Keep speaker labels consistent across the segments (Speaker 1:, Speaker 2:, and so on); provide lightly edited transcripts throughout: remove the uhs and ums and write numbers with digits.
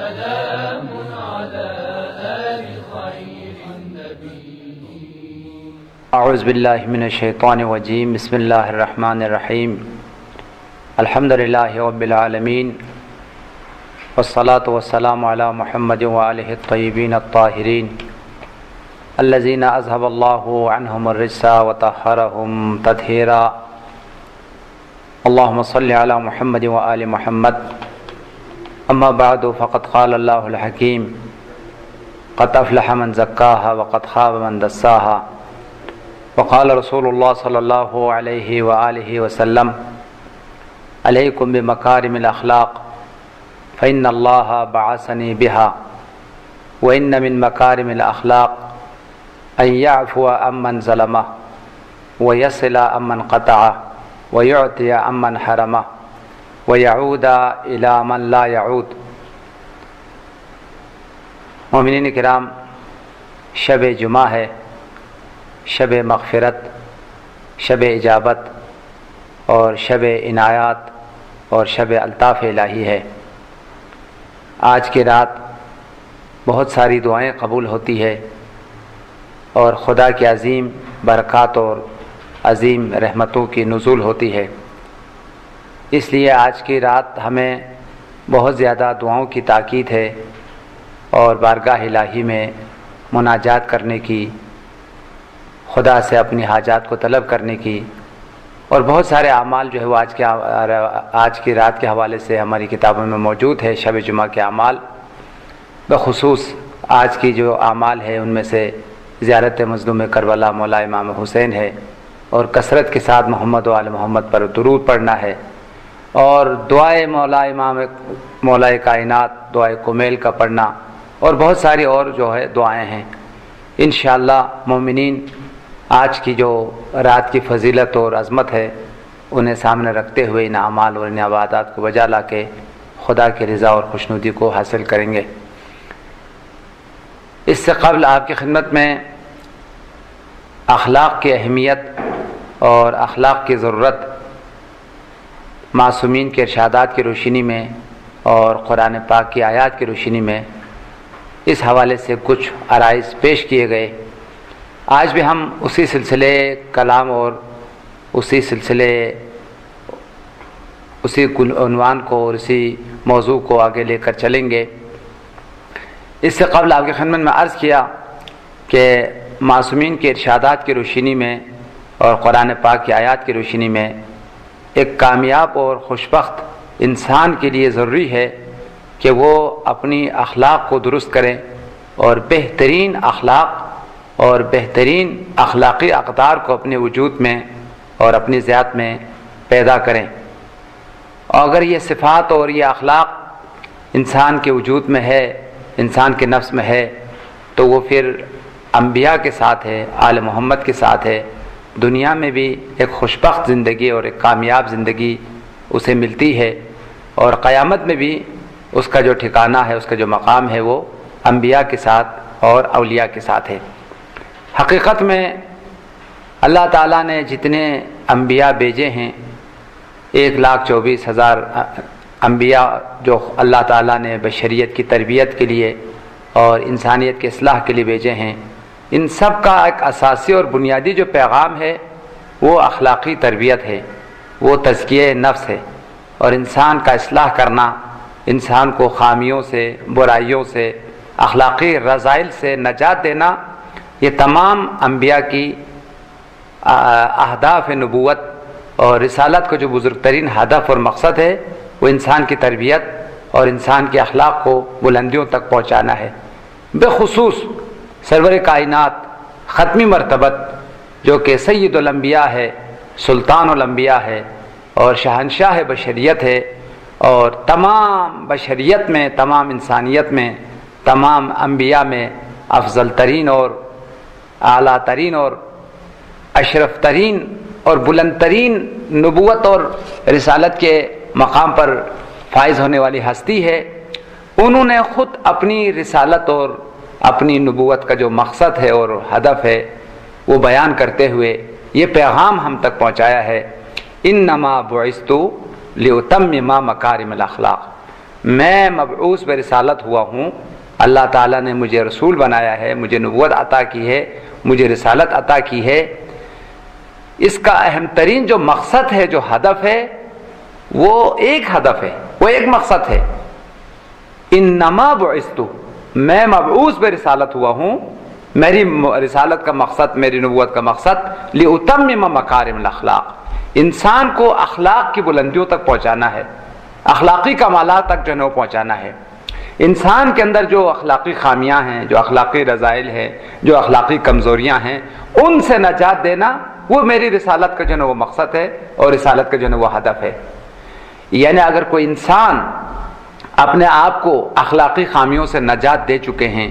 Speaker 1: سلام على آل خير النبي.
Speaker 2: اعوذ باللہ من الشیطان الرجیم. بسم اللہ الرحمن الرحیم. الحمد للہ رب العالمین والصلاة والسلام علی محمد وآلہ الطیبین الطاہرین الذین اذهب اللہ عنہم الرجس وطہرہم تطہیرا. اللہم صل علی محمد وآل محمد. اما بعد فقد قال اللہ الحکیم قد افلح من زکاها وقد خاب من دساها. وقال رسول اللہ صلی اللہ علیہ وآلہ وسلم علیکم بمکارم الاخلاق فإن اللہ بعثنی بها وإن من مکارم الاخلاق ان یعفو عمن ظلمہ ویصل عمن قطعہ ویعطی عمن حرمہ ویعود الی من لا یعود. مومنین کرام، شب جمعہ ہے، شب مغفرت، شب اجابت اور شب عنایات اور شب الطاف الہی ہے. آج کی رات بہت ساری دعائیں قبول ہوتی ہے اور خدا کی عظیم برکات اور عظیم رحمتوں کی نزول ہوتی ہے. اس لیے آج کی رات ہمیں بہت زیادہ دعاؤں کی تاکید ہے اور بارگاہ الہی میں مناجات کرنے کی، خدا سے اپنی حاجات کو طلب کرنے کی، اور بہت سارے اعمال جو ہے وہ آج کی رات کے حوالے سے ہماری کتابوں میں موجود ہے. شب جمعہ کے اعمال بخصوص آج کی جو اعمال ہے ان میں سے زیارت مظلوم کربلا مولا امام حسین ہے، اور کثرت کے ساتھ محمد و آل محمد پر درود پڑھنا ہے، اور دعائے مولا کائنات دعائے کمیل کا پڑھنا، اور بہت ساری اور جو ہے دعائیں ہیں. انشاءاللہ مومنین آج کی جو رات کی فضیلت اور عظمت ہے انہیں سامنے رکھتے ہوئے ان اعمال اور ان عبادات کو بجا لا کے خدا کی رضا اور خوشنودی کو حاصل کریں گے. اس سے قبل آپ کی خدمت میں اخلاق کی اہمیت اور اخلاق کی ضرورت معصومین کے ارشادات کی روشنی میں اور قرآن پاک کی آیات کی روشنی میں اس حوالے سے کچھ عرائض پیش کیے گئے. آج بھی ہم اسی سلسلے کلام اور اسی عنوان کو اور اسی موضوع کو آگے لے کر چلیں گے. اس سے قبل آپ کی خدمت میں عرض کیا کہ معصومین کے ارشادات کی روشنی میں اور قرآن پاک کی آیات کی روشنی میں ایک کامیاب اور خوشبخت انسان کے لیے ضروری ہے کہ وہ اپنی اخلاق کو درست کریں اور بہترین اخلاق اور بہترین اخلاقی اقدار کو اپنے وجود میں اور اپنی ذات میں پیدا کریں. اور اگر یہ صفات اور یہ اخلاق انسان کے وجود میں ہے، انسان کے نفس میں ہے، تو وہ پھر انبیاء کے ساتھ ہے، آل محمد کے ساتھ ہے. دنیا میں بھی ایک خوشبخت زندگی اور ایک کامیاب زندگی اسے ملتی ہے، اور قیامت میں بھی اس کا جو ٹھکانہ ہے، اس کا جو مقام ہے وہ انبیاء کے ساتھ اور اولیاء کے ساتھ ہے. حقیقت میں اللہ تعالیٰ نے جتنے انبیاء بھیجے ہیں، 1,24,000 انبیاء جو اللہ تعالیٰ نے بشریت کی تربیت کے لیے اور انسانیت کے اصلاح کے لیے بھیجے ہیں، ان سب کا ایک اساسی اور بنیادی جو پیغام ہے وہ اخلاقی تربیت ہے، وہ تزکیہ نفس ہے، اور انسان کا اصلاح کرنا، انسان کو خامیوں سے، برائیوں سے، اخلاقی رذائل سے نجات دینا، یہ تمام انبیاء کی اہداف نبوت اور رسالت کا جو بزرگ ترین ہدف اور مقصد ہے وہ انسان کی تربیت اور انسان کے اخلاق کو بلندیوں تک پہنچانا ہے. بخصوص سرور کائنات ختمی مرتبت جو کہ سید الانبیاء ہے، سلطان الانبیاء ہے اور شہنشاہ بشریت ہے، اور تمام بشریت میں، تمام انسانیت میں، تمام انبیاء میں افضل ترین اور اعلیٰ ترین اور اشرف ترین اور بلند ترین نبوت اور رسالت کے مقام پر فائز ہونے والی ہستی ہے. انہوں نے خود اپنی رسالت اور اپنی نبوت کا جو مقصد ہے اور ہدف ہے وہ بیان کرتے ہوئے یہ پیغام ہم تک پہنچایا ہے، انما بعثت لاتمم مکارم الاخلاق. میں مبعوث برسالت ہوا ہوں، اللہ تعالیٰ نے مجھے رسول بنایا ہے، مجھے نبوت عطا کی ہے، مجھے رسالت عطا کی ہے، اس کا اہم ترین جو مقصد ہے، جو ہدف ہے، وہ ایک ہدف ہے، وہ ایک مقصد ہے، انما بعثت، میں مبعوث برسالت ہوا ہوں، میری رسالت کا مقصد، میری نبوت کا مقصد لأتمم مکارم الاخلاق، انسان کو اخلاق کی بلندیوں تک پہنچانا ہے، اخلاقی کمالات تک جو ہے وہ پہنچانا ہے۔ انسان کے اندر جو اخلاقی خامیاں ہیں، جو اخلاقی رذائل ہیں، جو اخلاقی کمزوریاں ہیں، ان سے نجات دینا، وہ میری رسالت کا جو ہے وہ مقصد ہے اور رسالت کا جو ہے وہ ہدف ہے۔ یعنی اگر کوئی انسان اپنے آپ کو اخلاقی خامیوں سے نجات دے چکے ہیں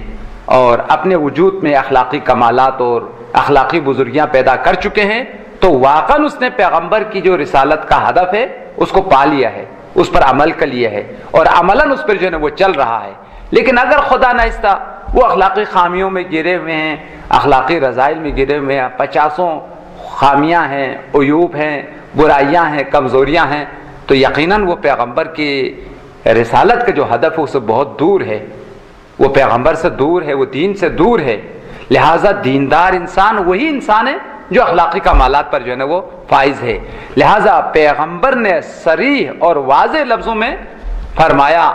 Speaker 2: اور اپنے وجود میں اخلاقی کمالات اور اخلاقی بزرگیاں پیدا کر چکے ہیں، تو واقعاً اس نے پیغمبر کی جو رسالت کا ہدف ہے اس کو پا لیا ہے، اس پر عمل کر لیا ہے اور عملاً اس پر جو ہے وہ چل رہا ہے۔ لیکن اگر خدا نخواستہ وہ اخلاقی خامیوں میں گرے ہوئے ہیں، اخلاقی رذائل میں گرے ہوئے ہیں، 50 خامیاں ہیں، عیوب ہیں، برائیاں ہیں، کمزوریاں ہیں، تو یقیناً وہ پیغمبر کی رسالت کا جو ہدف ہے اس سے بہت دور ہے، وہ پیغمبر سے دور ہے، وہ دین سے دور ہے۔ لہٰذا دیندار انسان وہی انسان ہے جو اخلاقی کمالات پر جو ہے نا وہ فائز ہے۔ لہٰذا پیغمبر نے صریح اور واضح لفظوں میں فرمایا،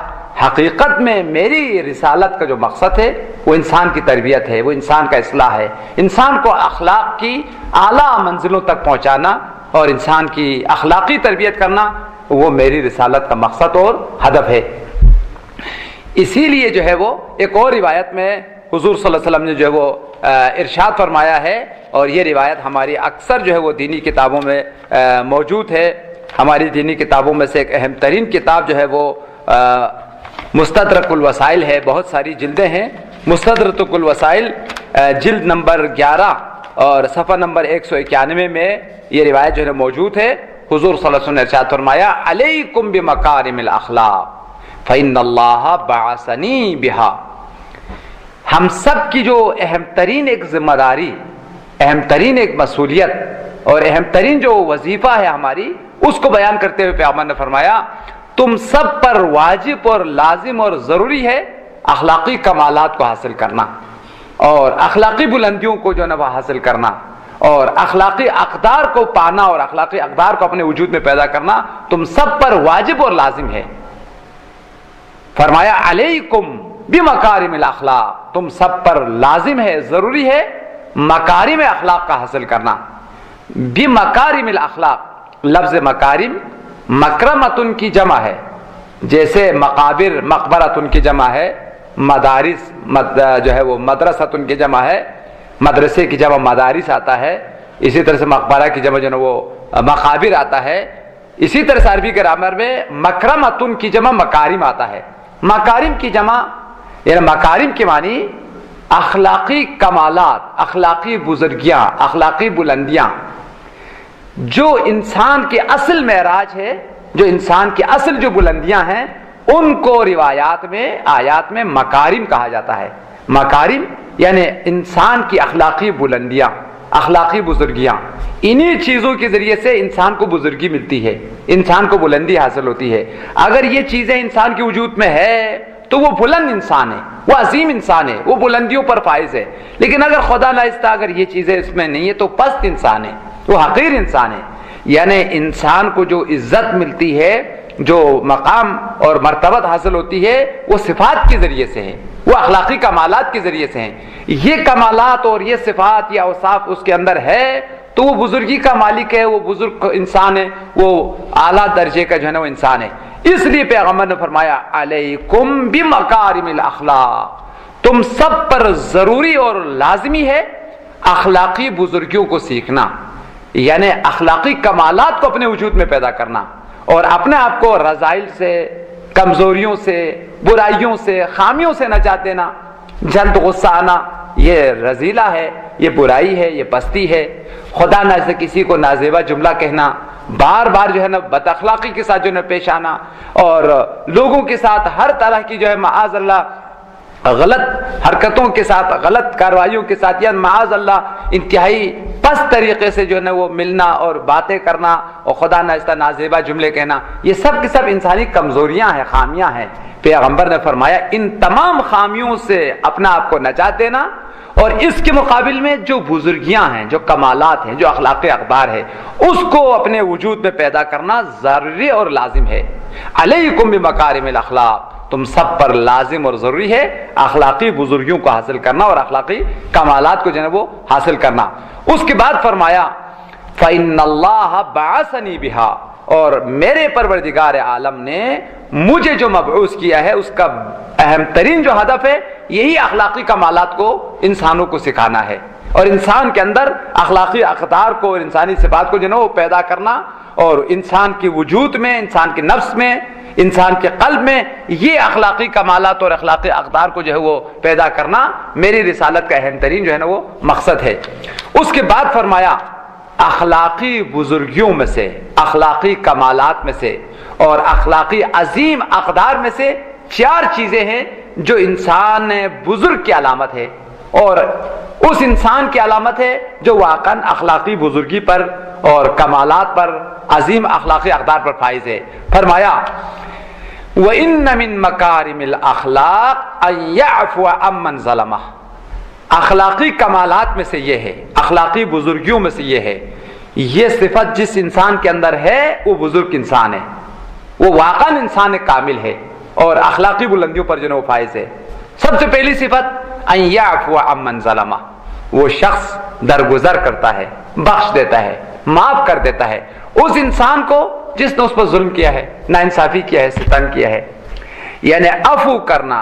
Speaker 2: حقیقت میں میری رسالت کا جو مقصد ہے وہ انسان کی تربیت ہے، وہ انسان کا اصلاح ہے، انسان کو اخلاق کی اعلیٰ منزلوں تک پہنچانا اور انسان کی اخلاقی تربیت کرنا، وہ میری رسالت کا مقصد اور ہدف ہے۔ اسی لیے جو ہے وہ ایک اور روایت میں حضور صلی اللہ علیہ وسلم نے جو ہے وہ ارشاد فرمایا ہے، اور یہ روایت ہماری اکثر جو ہے وہ دینی کتابوں میں موجود ہے۔ ہماری دینی کتابوں میں سے ایک اہم ترین کتاب جو ہے وہ مستدرک الوسائل ہے، بہت ساری جلدیں ہیں۔ مستدرک الوسائل جلد نمبر 11 اور صفحہ نمبر 191 میں یہ روایت جو ہے موجود ہے۔ حضور صلی اللہ علیہ وسلم نے ارشاد فرمایا، علیکم بمکارم الاخلاق فإن اللہ بعثنی بہا۔ ہم سب کی جو اہم ترین ایک ذمہ داری، اہم ترین ایک مسئولیت اور اہم ترین جو وظیفہ ہے ہماری، اس کو بیان کرتے ہوئے پیغمبر نے فرمایا، تم سب پر واجب اور لازم اور ضروری ہے اخلاقی کمالات کو حاصل کرنا اور اخلاقی بلندیوں کو جو ہے وہ حاصل کرنا اور اخلاقی اقدار کو پانا اور اخلاقی اقدار کو اپنے وجود میں پیدا کرنا تم سب پر واجب اور لازم ہے۔ فرمایا علیکم بمکارم الاخلاق، تم سب پر لازم ہے، ضروری ہے مکارم اخلاق کا حاصل کرنا۔ بمکارم الاخلاق، لفظ مکارم مکرمتن کی جمع ہے، جیسے مقابر مقبرتن کی جمع ہے، مدارس جو ہے وہ مدرستن کی جمع ہے، مدرسے کی جمع مدارس آتا ہے، اسی طرح سے مقبرہ کی جمع جو ہے وہ مقابر آتا ہے۔ اسی طرح سے عربی گرامر میں مکرمتن کی جمع مکارم آتا ہے۔ مکارم کی جمع یعنی مکارم کے معنی اخلاقی کمالات، اخلاقی بزرگیاں، اخلاقی بلندیاں، جو انسان کے اصل معراج ہے، جو انسان کی اصل جو بلندیاں ہیں، ان کو روایات میں آیات میں مکارم کہا جاتا ہے۔ مکارم یعنی انسان کی اخلاقی بلندیاں، اخلاقی بزرگیاں، انہی چیزوں کے ذریعے سے انسان کو بزرگی ملتی ہے، انسان کو بلندی حاصل ہوتی ہے۔ اگر یہ چیزیں انسان کے وجود میں ہے تو وہ بلند انسان ہے، وہ عظیم انسان ہے، وہ بلندیوں پر فائز ہے۔ لیکن اگر خدا نخواستہ اگر یہ چیزیں اس میں نہیں ہے تو پست انسان ہے، وہ حقیر انسان ہے۔ یعنی انسان کو جو عزت ملتی ہے، جو مقام اور مرتبت حاصل ہوتی ہے، وہ صفات کے ذریعے سے ہے، وہ اخلاقی کمالات کے ذریعے سے ہیں۔ یہ کمالات اور یہ صفات یا اوصاف اس کے اندر ہے تو وہ بزرگی کا مالک ہے، وہ بزرگ انسان ہے، وہ اعلیٰ درجے کا جو ہے نا وہ انسان ہے۔ اس لیے پیغمبر نے فرمایا علیکم بمکارم الاخلاق، تم سب پر ضروری اور لازمی ہے اخلاقی بزرگیوں کو سیکھنا، یعنی اخلاقی کمالات کو اپنے وجود میں پیدا کرنا اور اپنے آپ کو رذائل سے، کمزوریوں سے، برائیوں سے، خامیوں سے نجات دینا۔ جلد غصہ آنا یہ رذیلہ ہے، یہ برائی ہے، یہ پستی ہے۔ خدا نہ سے کسی کو نازیبا جملہ کہنا، بار بار جو ہے نا بد اخلاقی کے ساتھ جو ہے نا پیش آنا اور لوگوں کے ساتھ ہر طرح کی جو ہے معاذ اللہ غلط حرکتوں کے ساتھ، غلط کارروائیوں کے ساتھ، یا معاذ اللہ انتہائی پست طریقے سے جو ہے نا وہ ملنا اور باتیں کرنا اور خدا ناخواستہ نازیبا جملے کہنا، یہ سب کی سب انسانی کمزوریاں ہیں، خامیاں ہیں۔ پیغمبر نے فرمایا ان تمام خامیوں سے اپنا آپ کو نجات دینا، اور اس کے مقابل میں جو بزرگیاں ہیں، جو کمالات ہیں، جو اخلاقی اقدار ہے، اس کو اپنے وجود میں پیدا کرنا ضروری اور لازم ہے۔ علیکم بمکارم الاخلاق، تم سب پر لازم اور ضروری ہے اخلاقی بزرگیوں کو حاصل کرنا اور اخلاقی کمالات کو جو ہے وہ حاصل کرنا۔ اس کے بعد فرمایا فَإِنَّ اللَّهَ بَعَثَنِي بِهَا، اور میرے پروردگار عالم نے مجھے جو مبعوث کیا ہے اس کا اہم ترین جو ہدف ہے یہی اخلاقی کمالات کو انسانوں کو سکھانا ہے، اور انسان کے اندر اخلاقی اقدار کو اور انسانی صفات کو جو ہے وہ پیدا کرنا، اور انسان کے وجود میں، انسان کے نفس میں، انسان کے قلب میں یہ اخلاقی کمالات اور اخلاقی اقدار کو جو ہے وہ پیدا کرنا میری رسالت کا اہم ترین جو ہے نا وہ مقصد ہے۔ اس کے بعد فرمایا اخلاقی بزرگیوں میں سے، اخلاقی کمالات میں سے اور اخلاقی عظیم اقدار میں سے 4 چیزیں ہیں جو انسان بزرگ کی علامت ہے، اور اس انسان کی علامت ہے جو واقعاً اخلاقی بزرگی پر اور کمالات پر، عظیم اخلاقی اقدار پر فائز ہے۔ فرمایا وَإِنَّ مِن مَكَارِمِ الْأَخْلَاقِ أَن يَعْفُوَ عَمَّنْ ظَلَمَهُ، اخلاقی کمالات میں سے یہ ہے، اخلاقی بزرگیوں میں سے یہ ہے، یہ صفت جس انسان کے اندر ہے وہ بزرگ انسان ہے، وہ واقعاً انسان کامل ہے اور اخلاقی بلندیوں پر جو ہے وہ فائز ہے۔ سب سے پہلی صفت ان یعفو عمن ظلمہ، وہ شخص درگزر کرتا ہے، بخش دیتا ہے، معاف کر دیتا ہے اس انسان کو جس نے اس پر ظلم کیا ہے، ناانصافی کیا ہے، ستم کیا ہے۔ یعنی عفو کرنا،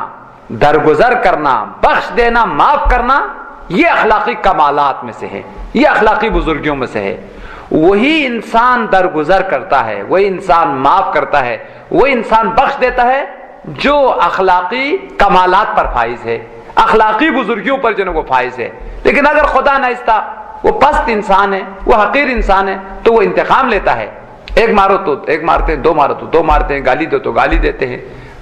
Speaker 2: درگزر کرنا، بخش دینا، معاف کرنا، یہ اخلاقی کمالات میں سے ہے، یہ اخلاقی بزرگیوں میں سے ہے۔ وہی انسان درگزر کرتا ہے، وہی انسان معاف کرتا ہے، وہی انسان بخش دیتا ہے جو اخلاقی کمالات پر فائز ہے، اخلاقی بزرگیوں پر جو ہے وہ فائز ہے۔ لیکن اگر خدا ناخواستہ وہ پست انسان ہے، وہ حقیر انسان ہے، تو وہ انتقام لیتا ہے، ایک مارو تو ایک مارتے ہیں، دو مارو تو دو مارتے ہیں، گالی دو تو گالی دیتے ہیں،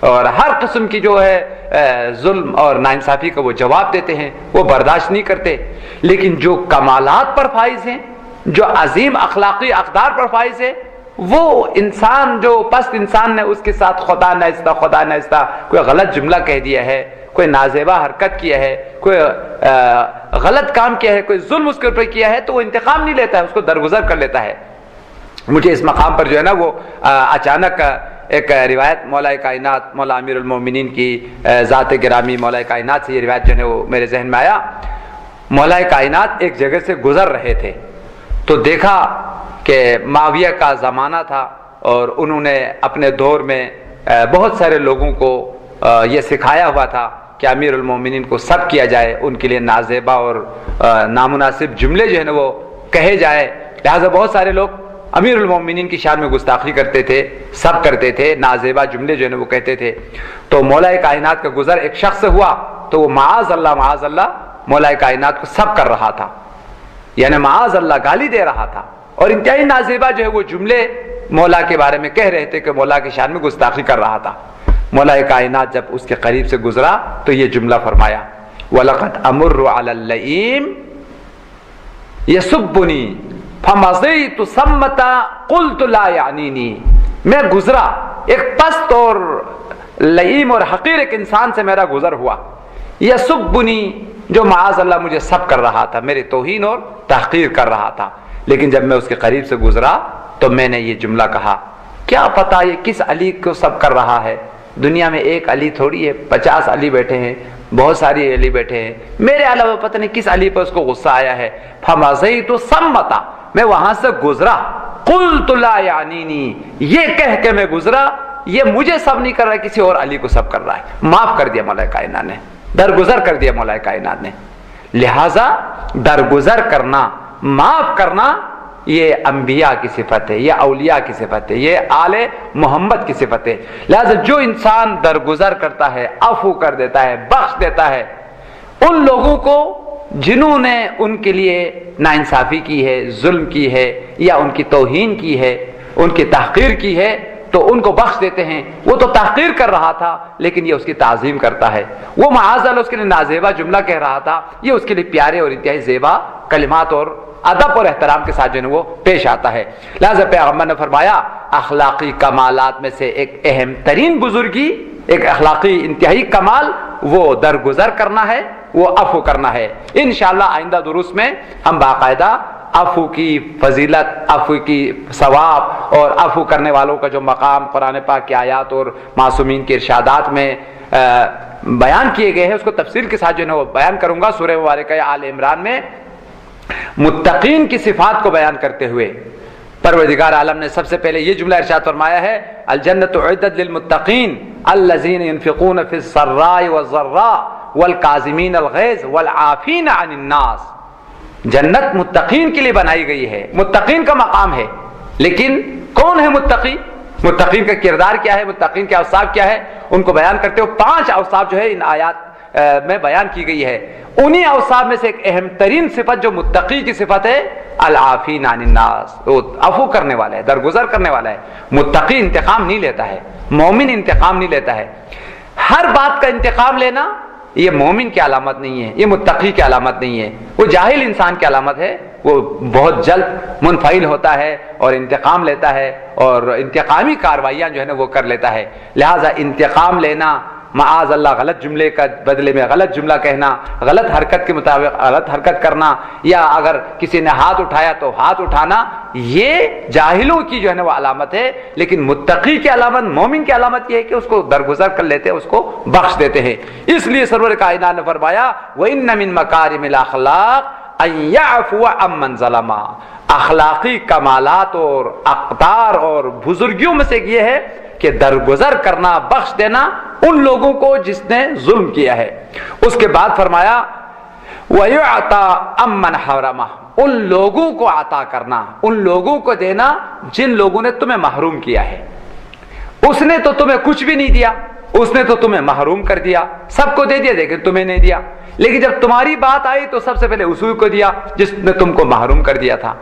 Speaker 2: اور ہر قسم کی جو ہے ظلم اور ناانصافی کا وہ جواب دیتے ہیں، وہ برداشت نہیں کرتے۔ لیکن جو کمالات پر فائز ہیں، جو عظیم اخلاقی اقدار پر فائز ہے، وہ انسان جو پست انسان نے اس کے ساتھ خدا ناخواستہ کوئی غلط جملہ کہہ دیا ہے، کوئی نازیبا حرکت کیا ہے، کوئی غلط کام کیا ہے، کوئی ظلم اس کے اوپر کیا ہے، تو وہ انتقام نہیں لیتا ہے، اس کو درگزر کر لیتا ہے۔ مجھے اس مقام پر جو ہے نا وہ اچانک ایک روایت مولا کائنات مولا امیر المومنین کی ذات گرامی مولا کائنات سے یہ روایت جو ہے وہ میرے ذہن میں آیا۔ مولا کائنات ایک جگہ سے گزر رہے تھے تو دیکھا کہ معاویہ کا زمانہ تھا، اور انہوں نے اپنے دور میں بہت سارے لوگوں کو یہ سکھایا ہوا تھا کہ امیر المومنین کو سب کیا جائے، ان کے لیے نازیبا اور نامناسب جملے جو ہے نا وہ کہے جائے، لہذا بہت سارے لوگ امیر المومنین کی شان میں گستاخی کرتے تھے، سب کرتے تھے، نازیبا جملے جو ہے نا وہ کہتے تھے۔ تو مولا کائنات کا گزر ایک شخص سے ہوا تو وہ معاذ اللہ مولا کائنات کو سب کر رہا تھا، یعنی معاذ اللہ گالی دے رہا تھا، اور انتہائی نازیبا جو ہے وہ جملے مولا کے بارے میں کہہ رہے تھے کہ مولا کی شان میں گستاخی کر رہا تھا۔ مولا کائنات جب اس کے قریب سے گزرا تو یہ جملہ فرمایا وَلَقَدْ أَمُرُّ عَلَى اللَّئِيمِ يَسُبُّنِي فَمَضَيْتُ ثَمَّةَ قُلْتُ لَا يَعْنِينِي، میں گزرا ایک پست اور لئیم اور حقیر ایک انسان سے میرا گزر ہوا، یسبنی، جو معاذ اللہ مجھے سب کر رہا تھا، میری توہین اور تحقیر کر رہا تھا، لیکن جب میں اس کے قریب سے گزرا تو میں نے یہ جملہ کہا، کیا پتا یہ کس علی کو سب کر رہا ہے، دنیا میں ایک علی تھوڑی ہے، 50 علی بیٹھے ہیں، بہت ساری علی بیٹھے ہیں، میرے علاوہ پتہ نہیں کس علی پر اس کو غصہ آیا ہے۔ فَمَضَيْتُ ثَمَّةَ، میں وہاں سے گزرا، قُلْتُ لَا يَعْنِينِي، یہ کہہ کے میں گزرا یہ مجھے سب نہیں کر رہا ہے، کسی اور علی کو سب کر رہا ہے۔ معاف کر دیا مولا کائنات نے، درگزر کر دیا مولا کائنات نے۔ لہذا درگزر کرنا، معاف کرنا، یہ انبیاء کی صفت ہے، یہ اولیاء کی صفت ہے، یہ آل محمد کی صفت ہے۔ لہذا جو انسان درگزر کرتا ہے، عفو کر دیتا ہے، بخش دیتا ہے ان لوگوں کو جنہوں نے ان کے لیے ناانصافی کی ہے، ظلم کی ہے، یا ان کی توہین کی ہے، ان کی تحقیر کی ہے، تو ان کو بخش دیتے ہیں۔ وہ تو تحقیر کر رہا تھا لیکن یہ اس کی تعظیم کرتا ہے، وہ معاذ اللہ اس کے لیے نازیبا جملہ کہہ رہا تھا، یہ اس کے لیے پیارے اور انتہائی زیبا کلمات اور ادب اور احترام کے ساتھ جو ہے وہ پیش آتا ہے. لہذا پیغمبر نے فرمایا اخلاقی کمالات میں سے ایک اہم ترین بزرگی، ایک اخلاقی انتہائی کمال وہ درگزر کرنا ہے، وہ عفو کرنا ہے. انشاءاللہ آئندہ دروس میں ہم باقاعدہ عفو کی فضیلت، عفو کی ثواب اور عفو کرنے والوں کا جو مقام قرآن پاک کی آیات اور معصومین کے ارشادات میں بیان کیے گئے ہیں اس کو تفصیل کے ساتھ جو ہے وہ بیان کروں گا. سورہ مبارکہ آل عمران میں متقین کی صفات کو بیان کرتے ہوئے پروردگار عالم نے سب سے پہلے یہ جملہ ارشاد فرمایا ہے الجنت اعدت للمتقین الذین ينفقون فی السراء والضراء والکاظمین الغیظ والعافین عن الناس. جنت متقین کے لیے بنائی گئی ہے، متقین کا مقام ہے. لیکن کون ہے متقی؟ متقین کا کردار کیا ہے؟ متقین کے اوصاف کیا ہے؟ ان کو بیان کرتے ہوئے 5 اوصاف جو ہے ان آیات میں بیان کی گئی ہے. انہی اوصاف میں سے ایک اہم ترین صفت جو متقی کی صفت ہے العافین عن الناس، وہ عفو کرنے والا ہے، درگزر کرنے والا ہے. متقی انتقام نہیں لیتا ہے، مومن انتقام نہیں لیتا ہے. ہر بات کا انتقام لینا یہ مومن کی علامت نہیں ہے، یہ متقی کی علامت نہیں ہے، وہ جاہل انسان کی علامت ہے. وہ بہت جلد منفعل ہوتا ہے اور انتقام لیتا ہے اور انتقامی کاروائیاں جو ہے نا وہ کر لیتا ہے. لہذا انتقام لینا، معاذ اللہ غلط جملے کا بدلے میں غلط جملہ کہنا، غلط حرکت کے مطابق غلط حرکت کرنا، یا اگر کسی نے ہاتھ اٹھایا تو ہاتھ اٹھانا، یہ جاہلوں کی جو ہے نا وہ علامت ہے. لیکن متقی کی علامت، مومن کی علامت یہ ہے کہ اس کو درگزر کر لیتے ہیں، اس کو بخش دیتے ہیں. اس لیے سرور کائنات نے فرمایا وَإِنَّ مِن مَكَارِمِ الْأَخْلَاقِ أَن يَعْفُوَ عَمَّن ظَلَمَ. اخلاقی کمالات اور اقدار اور بزرگیوں میں سے یہ ہے کہ درگزر کرنا، بخش دینا ان لوگوں کو جس نے ظلم کیا ہے. اس کے بعد فرمایا وَيُعْطَى عَمَّنْ حَرَمَ. ان لوگوں کو عطا کرنا، ان لوگوں کو دینا جن لوگوں نے تمہیں محروم کیا ہے. اس نے تو تمہیں کچھ بھی نہیں دیا، اس نے تو تمہیں محروم کر دیا، سب کو دے دیا لیکن تمہیں نہیں دیا. لیکن جب تمہاری بات آئی تو سب سے پہلے اسی کو دیا جس نے تم کو محروم کر دیا تھا.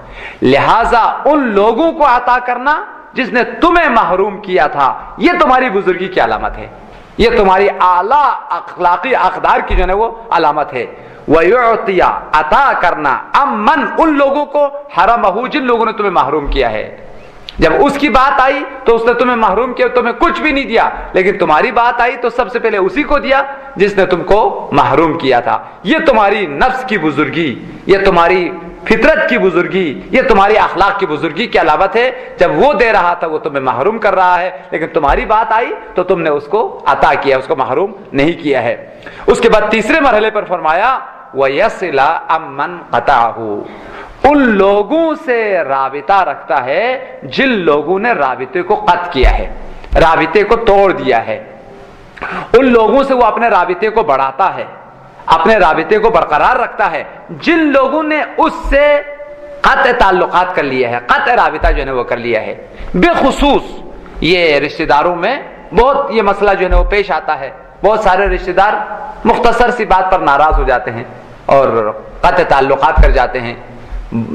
Speaker 2: لہذا ان لوگوں کو عطا کرنا جس نے تمہیں محروم کیا تھا، یہ تمہاری بزرگی کی علامت ہے، یہ تمہاری اعلیٰ اخلاقی اقدار کی جو ہے وہ علامت ہے. وَيُعْطِيَ عطا کرنا امن ان لوگوں کو حرمہ جن لوگوں نے تمہیں محروم کیا ہے. جب اس کی بات آئی تو اس نے تمہیں محروم کیا، تمہیں کچھ بھی نہیں دیا، لیکن تمہاری بات آئی تو سب سے پہلے اسی کو دیا جس نے تم کو محروم کیا تھا. یہ تمہاری نفس کی بزرگی، یہ تمہاری فطرت کی بزرگی، یہ تمہاری اخلاق کی بزرگی کی علامت ہے. جب وہ دے رہا تھا وہ تمہیں محروم کر رہا ہے، لیکن تمہاری بات آئی تو تم نے اس کو عطا کیا، اس کو محروم نہیں کیا ہے. اس کے بعد تیسرے مرحلے پر فرمایا وَيَصِلَ عَمَّنْ قَطَعَهُ. ان لوگوں سے رابطہ رکھتا ہے جن لوگوں نے رابطے کو قطع کیا ہے، رابطے کو توڑ دیا ہے. ان لوگوں سے وہ اپنے رابطے کو بڑھاتا ہے، اپنے رابطے کو برقرار رکھتا ہے جن لوگوں نے اس سے قطع تعلقات کر لیا ہے، قطع رابطہ جو ہے وہ کر لیا ہے. بالخصوص یہ رشتہ داروں میں بہت یہ مسئلہ جو ہے وہ پیش آتا ہے. بہت سارے رشتہ دار مختصر سی بات پر ناراض ہو جاتے ہیں اور قطع تعلقات کر جاتے ہیں.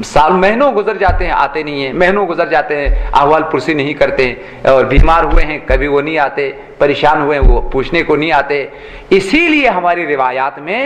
Speaker 2: سال مہینوں گزر جاتے ہیں، آتے نہیں ہیں، مہینوں گزر جاتے ہیں، احوال پرسی نہیں کرتے، اور بیمار ہوئے ہیں کبھی وہ نہیں آتے، پریشان ہوئے ہیں وہ پوچھنے کو نہیں آتے. اسی لیے ہماری روایات میں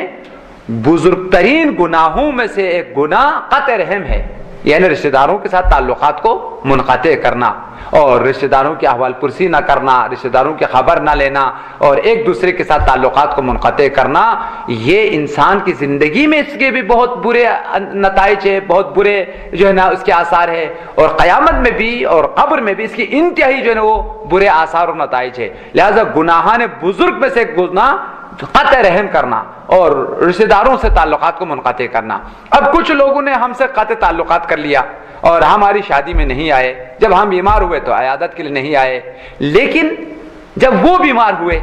Speaker 2: بزرگ ترین گناہوں میں سے ایک گناہ قطع رحم ہے، یعنی رشتہ داروں کے ساتھ تعلقات کو منقطع کرنا اور رشتہ داروں کی احوال پرسی نہ کرنا، رشتہ داروں کی خبر نہ لینا اور ایک دوسرے کے ساتھ تعلقات کو منقطع کرنا. یہ انسان کی زندگی میں اس کے بھی بہت برے نتائج ہے، بہت برے جو ہے نا اس کے آثار ہے، اور قیامت میں بھی اور قبر میں بھی اس کی انتہائی جو ہے نا وہ برے آثار اور نتائج ہے. لہذا گناہان بزرگ میں سے ایک گناہ قطع رحم کرنا اور رشتہ داروں سے تعلقات کو منقطع کرنا. اب کچھ لوگوں نے ہم سے قطع تعلقات کر لیا اور ہماری شادی میں نہیں آئے، جب ہم بیمار ہوئے تو عیادت کے لیے نہیں آئے. لیکن جب وہ بیمار ہوئے،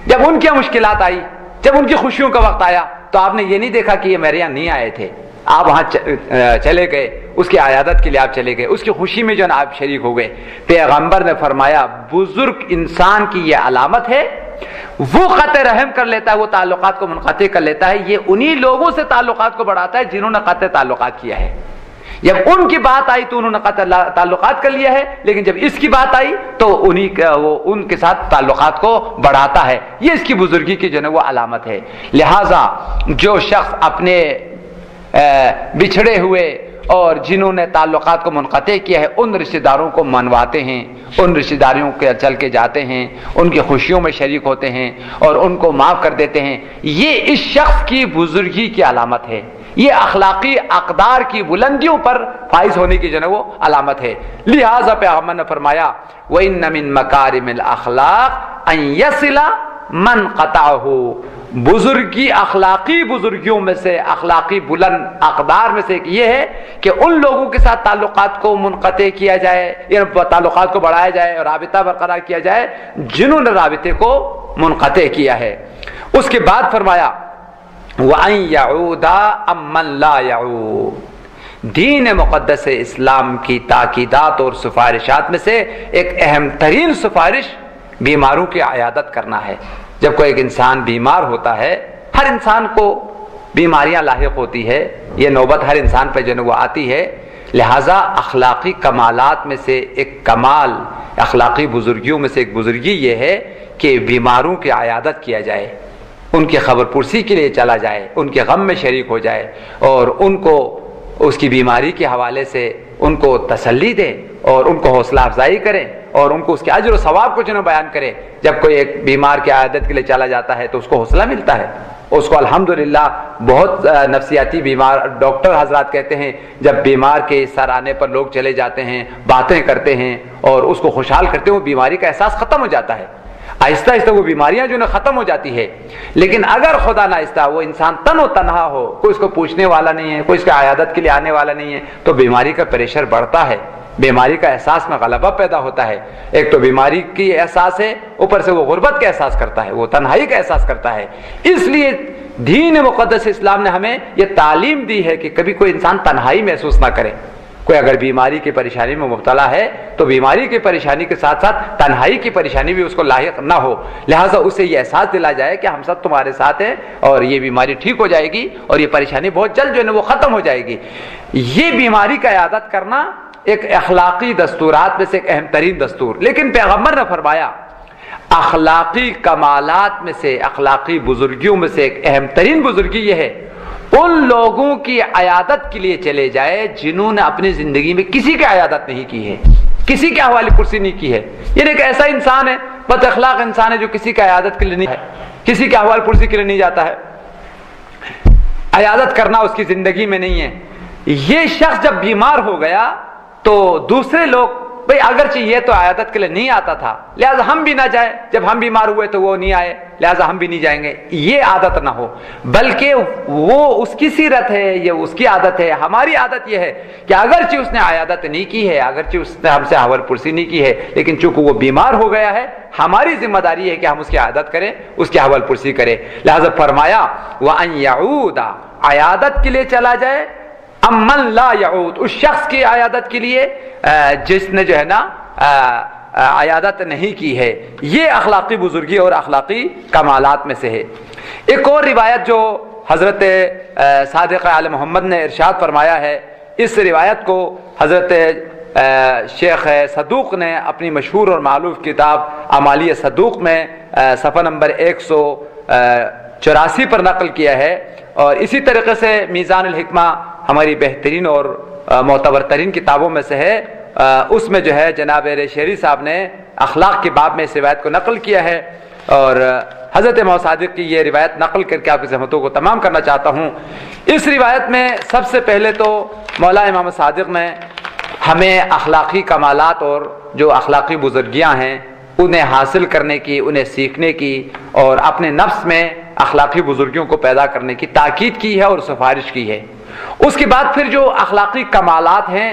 Speaker 2: جب ان کی مشکلات آئی، جب ان کی خوشیوں کا وقت آیا تو آپ نے یہ نہیں دیکھا کہ یہ میرے یہاں نہیں آئے تھے، آپ وہاں چلے گئے، اس کی عیادت کے لیے آپ چلے گئے، اس کی خوشی میں جو ہے نا آپ شریک ہو گئے. پیغمبر نے فرمایا بزرگ انسان کی یہ علامت ہے، وہ قطع رحم کر لیتا ہے، وہ تعلقات کو منقطع کر لیتا ہے. یہ انہی لوگوں سے تعلقات کو بڑھاتا ہے جنہوں نے قطع تعلقات کیا ہے. جب ان کی بات آئی تو انہوں نے قطع تعلقات کر لیا ہے، لیکن جب اس کی بات آئی تو وہ ان کے ساتھ تعلقات کو بڑھاتا ہے. یہ اس کی بزرگی کی جو ہے وہ علامت ہے. لہذا جو شخص اپنے بچھڑے ہوئے اور جنہوں نے تعلقات کو منقطع کیا ہے ان رشتہ داروں کو منواتے ہیں، ان رشتہ داریوں کے چل کے جاتے ہیں، ان کی خوشیوں میں شریک ہوتے ہیں اور ان کو معاف کر دیتے ہیں، یہ اس شخص کی بزرگی کی علامت ہے، یہ اخلاقی اقدار کی بلندیوں پر فائز ہونے کی جو ہے وہ علامت ہے۔ لہذا پیغمبر نے فرمایا وَإِنَّ مِن مَكَارِمِ الْأَخْلَاقِ أَن يَصِلَ مَنْ قَطَعَهُ، بزرگی اخلاقی بزرگیوں میں سے، اخلاقی بلند اقدار میں سے ایک یہ ہے کہ ان لوگوں کے ساتھ تعلقات کو منقطع کیا جائے، یعنی تعلقات کو بڑھایا جائے اور رابطہ برقرار کیا جائے جنہوں نے رابطے کو منقطع کیا ہے۔ اس کے بعد فرمایا وَأَن يَعُودَ أَمَّن لَا يَعُودُ، دین مقدس اسلام کی تاکیدات اور سفارشات میں سے ایک اہم ترین سفارش بیماروں کی عیادت کرنا ہے۔ جب کوئی ایک انسان بیمار ہوتا ہے، ہر انسان کو بیماریاں لاحق ہوتی ہے، یہ نوبت ہر انسان پہ جو ہے وہ آتی ہے، لہٰذا اخلاقی کمالات میں سے ایک کمال، اخلاقی بزرگیوں میں سے ایک بزرگی یہ ہے کہ بیماروں کی عیادت کیا جائے، ان کی خبر پرسی کے لیے چلا جائے، ان کے غم میں شریک ہو جائے اور ان کو اس کی بیماری کے حوالے سے ان کو تسلی دے اور ان کو حوصلہ افزائی کرے اور ان کو اس کے اجر و ثواب کو جنہوں بیان کرے۔ جب کوئی ایک بیمار کی عیادت کے لیے چلا جاتا ہے تو اس کو حوصلہ ملتا ہے، اس کو الحمدللہ بہت نفسیاتی بیمار ڈاکٹر حضرات کہتے ہیں جب بیمار کے سر آنے پر لوگ چلے جاتے ہیں، باتیں کرتے ہیں اور اس کو خوشحال کرتے ہیں، وہ بیماری کا احساس ختم ہو جاتا ہے، آہستہ آہستہ وہ بیماریاں جو ہے ختم ہو جاتی ہے۔ لیکن اگر خدا نہ آہستہ وہ انسان تن و تنہا ہو، کوئی اس کو پوچھنے والا نہیں ہے، کوئی اس کی عیادت کے لیے آنے والا نہیں ہے، تو بیماری کا پریشر بڑھتا ہے، بیماری کا احساس میں غلبہ پیدا ہوتا ہے۔ ایک تو بیماری کی احساس ہے، اوپر سے وہ غربت کا احساس کرتا ہے، وہ تنہائی کا احساس کرتا ہے۔ اس لیے دین مقدس اسلام نے ہمیں یہ تعلیم دی ہے کہ کبھی کوئی انسان تنہائی محسوس نہ کرے۔ کوئی اگر بیماری کی پریشانی میں مبتلا ہے تو بیماری کی پریشانی کے ساتھ ساتھ تنہائی کی پریشانی بھی اس کو لاحق نہ ہو، لہٰذا اسے یہ احساس دلا جائے کہ ہم سب تمہارے ساتھ ہیں اور یہ بیماری ٹھیک ہو جائے گی اور یہ پریشانی بہت جلد جو ہے نا وہ ختم ہو جائے گی۔ یہ بیماری کا عیادت کرنا ایک اخلاقی دستورات میں سے ایک اہم ترین دستور، لیکن پیغمبر نے فرمایا اخلاقی کمالات میں سے، اخلاقی بزرگیوں میں سے ایک اہم ترین بزرگی یہ ہے ان لوگوں کی عیادت کے لیے چلے جائے جنہوں نے اپنی زندگی میں کسی کی عیادت نہیں کی ہے، کسی کے حوالے پرسی نہیں کی ہے۔ یعنی ایک ایسا انسان ہے، بد اخلاق انسان ہے جو کسی کی عیادت کے لیے نہیں ہے، کسی کے حوالے پرسی کے لیے نہیں جاتا ہے، عیادت کرنا اس کی زندگی میں نہیں ہے۔ یہ شخص جب بیمار ہو گیا تو دوسرے لوگ بھئی اگرچہ یہ تو عیادت کے لیے نہیں آتا تھا لہذا ہم بھی نہ جائیں، جب ہم بیمار ہوئے تو وہ نہیں آئے لہذا ہم بھی نہیں جائیں گے، یہ عادت نہ ہو، بلکہ وہ اس کی سیرت ہے، یہ اس کی عادت ہے۔ ہماری عادت یہ ہے کہ اگرچہ اس نے عیادت نہیں کی ہے، اگرچہ اس نے ہم سے حوال پرسی نہیں کی ہے، لیکن چونکہ وہ بیمار ہو گیا ہے ہماری ذمہ داری ہے کہ ہم اس کی عادت کریں، اس کی حوال پرسی کریں۔ لہذا فرمایا وَأَن يَعُودَ، عیادت کے لیے چلا جائے، امن لا یعود، اس شخص کی عیادت کے لیے جس نے جو ہے نا عیادت نہیں کی ہے۔ یہ اخلاقی بزرگی اور اخلاقی کمالات میں سے ہے۔ ایک اور روایت جو حضرت صادق آل محمد نے ارشاد فرمایا ہے، اس روایت کو حضرت شیخ صدوق نے اپنی مشہور اور معروف کتاب اعمالی صدوق میں صفحہ نمبر 184 پر نقل کیا ہے، اور اسی طریقے سے میزان الحکمہ ہماری بہترین اور معتبر ترین کتابوں میں سے ہے، اس میں جو ہے جناب ریشیری صاحب نے اخلاق کے باب میں اس روایت کو نقل کیا ہے، اور حضرت امام صادق کی یہ روایت نقل کر کے آپ کی زحمتوں کو تمام کرنا چاہتا ہوں۔ اس روایت میں سب سے پہلے تو مولا امام صادق نے ہمیں اخلاقی کمالات اور جو اخلاقی بزرگیاں ہیں انہیں حاصل کرنے کی، انہیں سیکھنے کی اور اپنے نفس میں اخلاقی بزرگیوں کو پیدا کرنے کی تاکید کی ہے اور سفارش کی ہے۔ اس کے بعد پھر جو اخلاقی کمالات ہیں،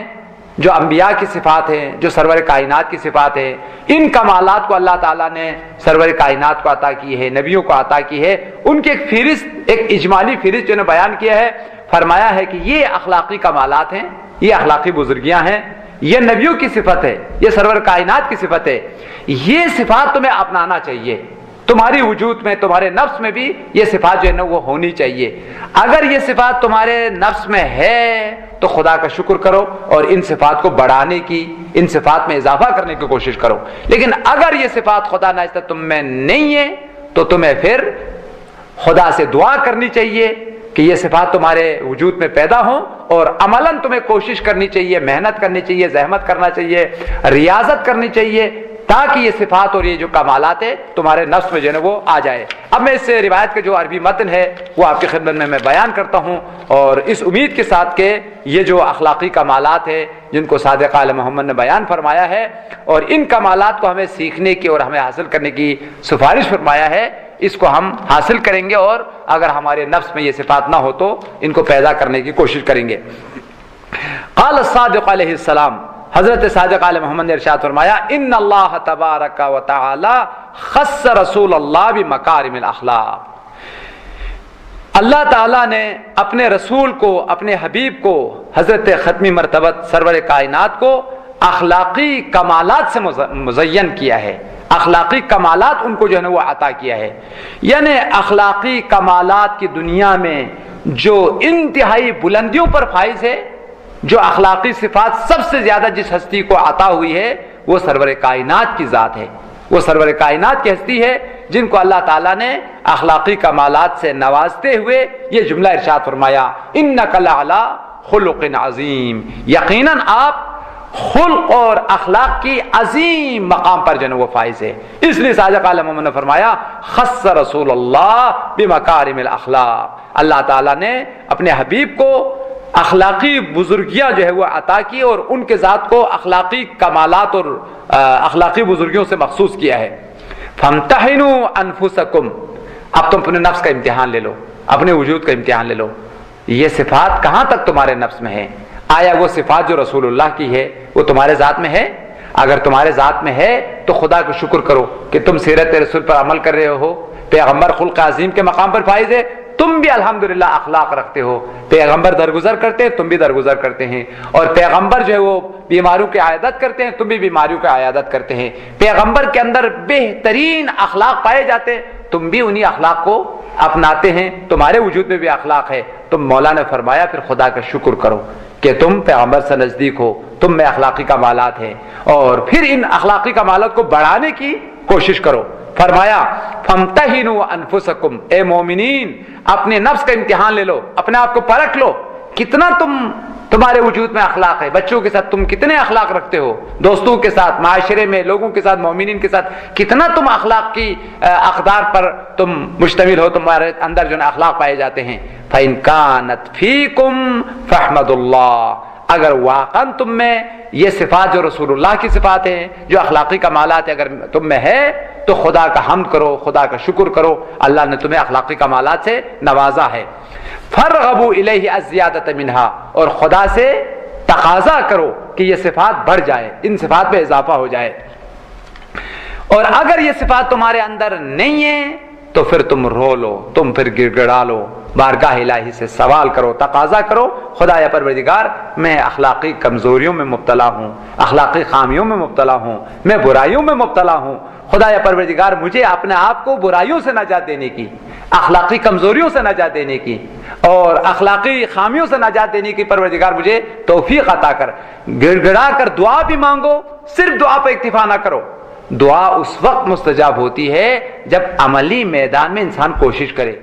Speaker 2: جو انبیاء کی صفات ہیں، جو سرور کائنات کی صفات ہیں، ان کمالات کو اللہ تعالیٰ نے سرور کائنات کو عطا کی ہے، نبیوں کو عطا کی ہے، ان کی ایک فہرست، ایک اجمالی فہرست جو نے بیان کیا ہے، فرمایا ہے کہ یہ اخلاقی کمالات ہیں، یہ اخلاقی بزرگیاں ہیں، یہ نبیوں کی صفت ہے، یہ سرور کائنات کی صفت ہے، یہ صفات تمہیں اپنانا چاہیے، تمہاری وجود میں، تمہارے نفس میں بھی یہ صفات جو ہے نا وہ ہونی چاہیے۔ اگر یہ صفات تمہارے نفس میں ہے تو خدا کا شکر کرو اور ان صفات کو بڑھانے کی، ان صفات میں اضافہ کرنے کی کوشش کرو، لیکن اگر یہ صفات خدا نہ تم میں نہیں ہے تو تمہیں پھر خدا سے دعا کرنی چاہیے کہ یہ صفات تمہارے وجود میں پیدا ہوں، اور عملاً تمہیں کوشش کرنی چاہیے، محنت کرنی چاہیے، زحمت کرنا چاہیے، ریاضت کرنی چاہیے، تاکہ یہ صفات اور یہ جو کمالات ہے تمہارے نفس میں جو ہے نا وہ آ جائے۔ اب میں اس روایت کے جو عربی متن ہے وہ آپ کی خدمت میں بیان کرتا ہوں، اور اس امید کے ساتھ کہ یہ جو اخلاقی کمالات ہیں جن کو صادق آل محمد نے بیان فرمایا ہے، اور ان کمالات کو ہمیں سیکھنے کی اور ہمیں حاصل کرنے کی سفارش فرمایا ہے، اس کو ہم حاصل کریں گے، اور اگر ہمارے نفس میں یہ صفات نہ ہو تو ان کو پیدا کرنے کی کوشش کریں گے۔ قال الصادق علیہ السلام، حضرت صادق علیہ محمد نے ارشاد فرمایا، ان اللہ تبارک و تعالی خص رسول اللہ بمکارم الاخلاق، اللہ تعالیٰ نے اپنے رسول کو، اپنے حبیب کو، حضرت ختمی مرتبت سرور کائنات کو اخلاقی کمالات سے مزین کیا ہے، اخلاقی کمالات ان کو جو ہے نا وہ عطا کیا ہے۔ یعنی اخلاقی کمالات کی دنیا میں جو انتہائی بلندیوں پر فائز ہے، جو اخلاقی صفات سب سے زیادہ جس ہستی کو عطا ہوئی ہے وہ سرور کائنات کی ذات ہے، وہ سرور کائنات کی ہستی ہے جن کو اللہ تعالیٰ نے اخلاقی کمالات سے نوازتے ہوئے یہ جملہ ارشاد فرمایا، انک لعلی خلق عظیم، یقیناً آپ خلق اور اخلاق کی عظیم مقام پر جو ہے وہ فائز ہے۔ اس لیے صادق علیہ محمد نے فرمایا، خص رسول اللہ بمکارم الاخلاق، اللہ تعالیٰ نے اپنے حبیب کو اخلاقی بزرگیاں جو ہے وہ عطا کی، اور ان کے ذات کو اخلاقی کمالات اور اخلاقی بزرگیوں سے مخصوص کیا ہے۔ فامتحنوا انفسکم، اب تم اپنے نفس کا امتحان لے لو، اپنے وجود کا امتحان لے لو، یہ صفات کہاں تک تمہارے نفس میں ہے؟ آیا وہ صفات جو رسول اللہ کی ہے وہ تمہارے ذات میں ہے؟ اگر تمہارے ذات میں ہے تو خدا کو شکر کرو کہ تم سیرت رسول پر عمل کر رہے ہو، پیغمبر خلق عظیم کے مقام پر فائز ہے، تم بھی الحمدللہ اخلاق رکھتے ہو، پیغمبر درگزر کرتے ہیں تم بھی درگزر کرتے ہیں، اور پیغمبر جو ہے وہ بیماریوں کی عیادت کرتے ہیں تم بھی بیماریوں کی عیادت کرتے ہیں، پیغمبر کے اندر بہترین اخلاق پائے جاتے ہیں تم بھی انہی اخلاق کو اپناتے ہیں، تمہارے وجود میں بھی اخلاق ہے۔ تو مولا نے فرمایا پھر خدا کا شکر کرو کہ تم پیغمبر سے نزدیک ہو، تم میں اخلاقی کمالات ہیں، اور پھر ان اخلاقی کمالات کو بڑھانے کی کوشش کرو۔ فرمایا فامتحنوا انفسکم، اے مومنین اپنے نفس کا امتحان لے لو، اپنے آپ کو پرکھ لو، کتنا تمہارے وجود میں اخلاق ہے، بچوں کے ساتھ تم کتنے اخلاق رکھتے ہو، دوستوں کے ساتھ، معاشرے میں لوگوں کے ساتھ، مومنین کے ساتھ کتنا تم اخلاق کی اقدار پر تم مشتمل ہو، تمہارے اندر جو اخلاق پائے جاتے ہیں۔ فإن كانت فيكم فاحمدوا اللہ، اگر واقعاً تم میں یہ صفات جو رسول اللہ کی صفات ہیں، جو اخلاقی کمالات ہیں، اگر تم میں ہے تو خدا کا حمد کرو، خدا کا شکر کرو، اللہ نے تمہیں اخلاقی کمالات سے نوازا ہے۔ فرغبوا الیہ الزیادۃ منہا، اور خدا سے تقاضا کرو کہ یہ صفات بڑھ جائے، ان صفات پہ اضافہ ہو جائے، اور اگر یہ صفات تمہارے اندر نہیں ہیں تو پھر تم رو لو، تم پھر گڑ گڑا لو، بارگاہ الہی سے سوال کرو، تقاضا کرو، خدا یا پروردگار میں اخلاقی کمزوریوں میں مبتلا ہوں، اخلاقی خامیوں میں مبتلا ہوں، میں برائیوں میں مبتلا ہوں، خدا یا پروردگار مجھے اپنے آپ کو برائیوں سے نجات دینے کی، اخلاقی کمزوریوں سے نجات دینے کی، اور اخلاقی خامیوں سے نجات دینے کی پروردگار مجھے توفیق عطا کر۔ گڑ گڑا کر دعا بھی مانگو، صرف دعا پہ اکتفا نہ کرو، دعا اس وقت مستجاب ہوتی ہے جب عملی میدان میں انسان کوشش کرے۔